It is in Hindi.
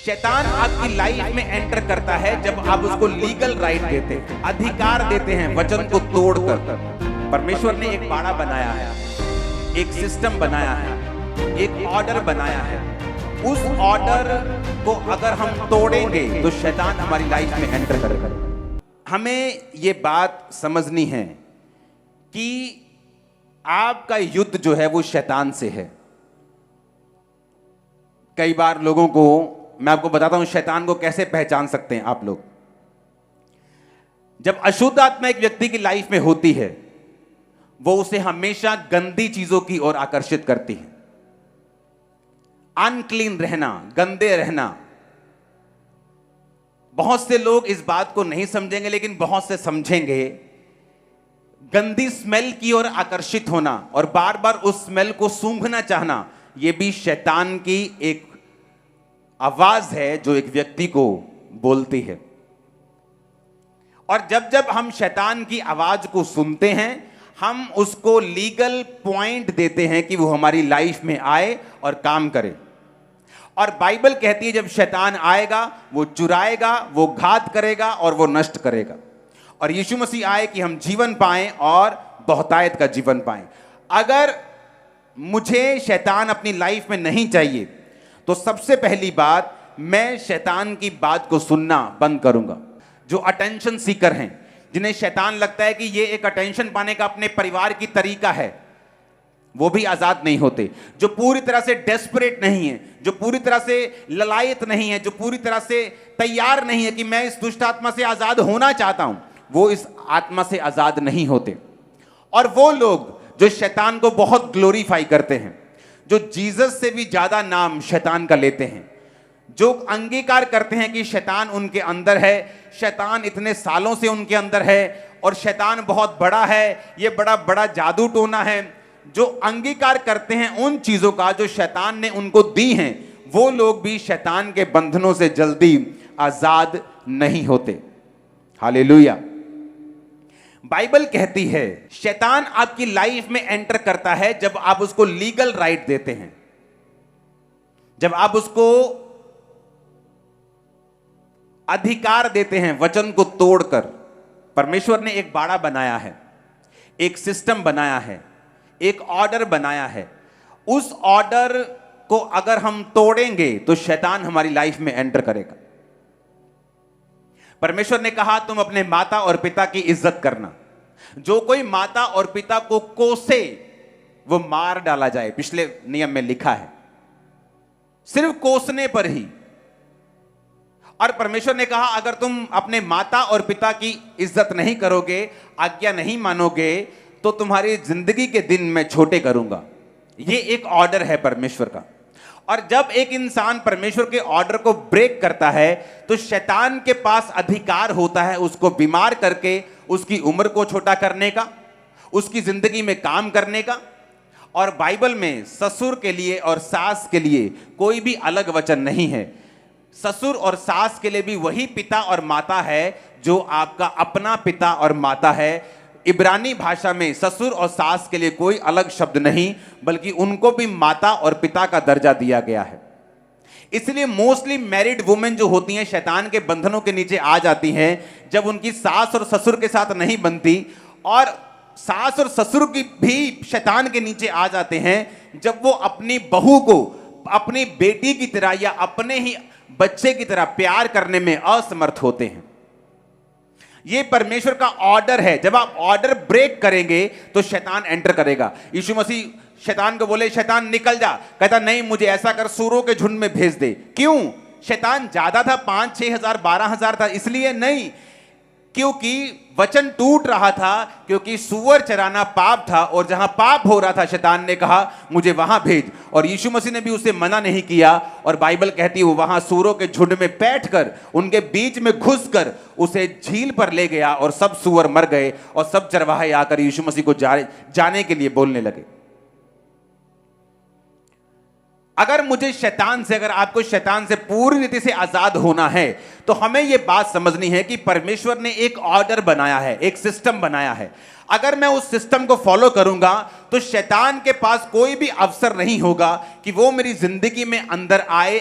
शैतान आपकी लाइफ में एंटर करता है जब आप उसको लीगल राइट देते हैं, अधिकार देते हैं वचन को तोड़कर। परमेश्वर ने एक बाड़ा बनाया है, एक सिस्टम बनाया है, एक ऑर्डर बनाया है। उस ऑर्डर को अगर हम तोड़ेंगे तो शैतान हमारी लाइफ में एंटर करेगा। हमें ये बात समझनी है कि आपका युद्ध जो है वो शैतान से है। कई बार लोगों को मैं आपको बताता हूं शैतान को कैसे पहचान सकते हैं आप लोग। जब अशुद्ध आत्मा एक व्यक्ति की लाइफ में होती है, वो उसे हमेशा गंदी चीजों की ओर आकर्षित करती है। अनक्लीन रहना, गंदे रहना। बहुत से लोग इस बात को नहीं समझेंगे, लेकिन बहुत से समझेंगे। गंदी स्मेल की ओर आकर्षित होना और बार बार उस स्मेल को सूंघना चाहना, यह भी शैतान की एक आवाज है जो एक व्यक्ति को बोलती है। और जब जब हम शैतान की आवाज को सुनते हैं, हम उसको लीगल पॉइंट देते हैं कि वो हमारी लाइफ में आए और काम करे। और बाइबल कहती है जब शैतान आएगा वो चुराएगा, वो घात करेगा और वो नष्ट करेगा। और यीशु मसीह आए कि हम जीवन पाएं और बहुतायत का जीवन पाएं। अगर मुझे शैतान अपनी लाइफ में नहीं चाहिए तो सबसे पहली बात, मैं शैतान की बात को सुनना बंद करूंगा। जो अटेंशन सीकर हैं, जिन्हें शैतान लगता है कि ये एक अटेंशन पाने का अपने परिवार की तरीका है, वो भी आजाद नहीं होते। जो पूरी तरह से डेस्परेट नहीं है, जो पूरी तरह से ललायत नहीं है, जो पूरी तरह से तैयार नहीं है कि मैं इस दुष्ट आत्मा से आजाद होना चाहता हूं, वो इस आत्मा से आजाद नहीं होते। और वो लोग जो शैतान को बहुत ग्लोरीफाई करते हैं, जो जीसस से भी ज्यादा नाम शैतान का लेते हैं, जो अंगीकार करते हैं कि शैतान उनके अंदर है, शैतान इतने सालों से उनके अंदर है और शैतान बहुत बड़ा है, ये बड़ा बड़ा जादू टोना है, जो अंगीकार करते हैं उन चीजों का जो शैतान ने उनको दी हैं, वो लोग भी शैतान के बंधनों से जल्दी आजाद नहीं होते। हालेलुया। बाइबल कहती है शैतान आपकी लाइफ में एंटर करता है जब आप उसको लीगल राइट देते हैं, जब आप उसको अधिकार देते हैं वचन को तोड़कर। परमेश्वर ने एक बाड़ा बनाया है, एक सिस्टम बनाया है, एक ऑर्डर बनाया है। उस ऑर्डर को अगर हम तोड़ेंगे तो शैतान हमारी लाइफ में एंटर करेगा। परमेश्वर ने कहा तुम अपने माता और पिता की इज्जत करना। जो कोई माता और पिता को कोसे वो मार डाला जाए, पिछले नियम में लिखा है, सिर्फ कोसने पर ही। और परमेश्वर ने कहा अगर तुम अपने माता और पिता की इज्जत नहीं करोगे, आज्ञा नहीं मानोगे, तो तुम्हारी जिंदगी के दिन मैं छोटे करूंगा। यह एक ऑर्डर है परमेश्वर का। और जब एक इंसान परमेश्वर के ऑर्डर को ब्रेक करता है तो शैतान के पास अधिकार होता है उसको बीमार करके उसकी उम्र को छोटा करने का, उसकी जिंदगी में काम करने का। और बाइबल में ससुर के लिए और सास के लिए कोई भी अलग वचन नहीं है। ससुर और सास के लिए भी वही पिता और माता है जो आपका अपना पिता और माता है। इब्रानी भाषा में ससुर और सास के लिए कोई अलग शब्द नहीं, बल्कि उनको भी माता और पिता का दर्जा दिया गया है। इसलिए मोस्टली मैरिड वुमेन जो होती हैं शैतान के बंधनों के नीचे आ जाती हैं जब उनकी सास और ससुर के साथ नहीं बनती। और सास और ससुर की भी शैतान के नीचे आ जाते हैं जब वो अपनी बहू को अपनी बेटी की तरह या अपने ही बच्चे की तरह प्यार करने में असमर्थ होते हैं। ये परमेश्वर का ऑर्डर है। जब आप ऑर्डर ब्रेक करेंगे तो शैतान एंटर करेगा। यीशु मसीह शैतान को बोले शैतान निकल जा, कहता नहीं, मुझे ऐसा कर सूरों के झुंड में भेज दे। क्यों? शैतान ज्यादा था, 5-6 हजार 12 हजार था, इसलिए नहीं, क्योंकि वचन टूट रहा था, क्योंकि सूअर चराना पाप था और जहां पाप हो रहा था शैतान ने कहा मुझे वहां भेज। और यीशु मसीह ने भी उसे मना नहीं किया। और बाइबल कहती है वो वहां सूरों के झुंड में बैठकर उनके बीच में घुसकर उसे झील पर ले गया और सब सूअर मर गए और सब चरवाहे आकर यीशु मसीह को जाने के लिए बोलने लगे। अगर मुझे शैतान से, अगर आपको शैतान से पूरी रीति से आजाद होना है तो हमें यह बात समझनी है कि परमेश्वर ने एक ऑर्डर बनाया है, एक सिस्टम बनाया है। अगर मैं उस सिस्टम को फॉलो करूंगा तो शैतान के पास कोई भी अवसर नहीं होगा कि वो मेरी जिंदगी में अंदर आए।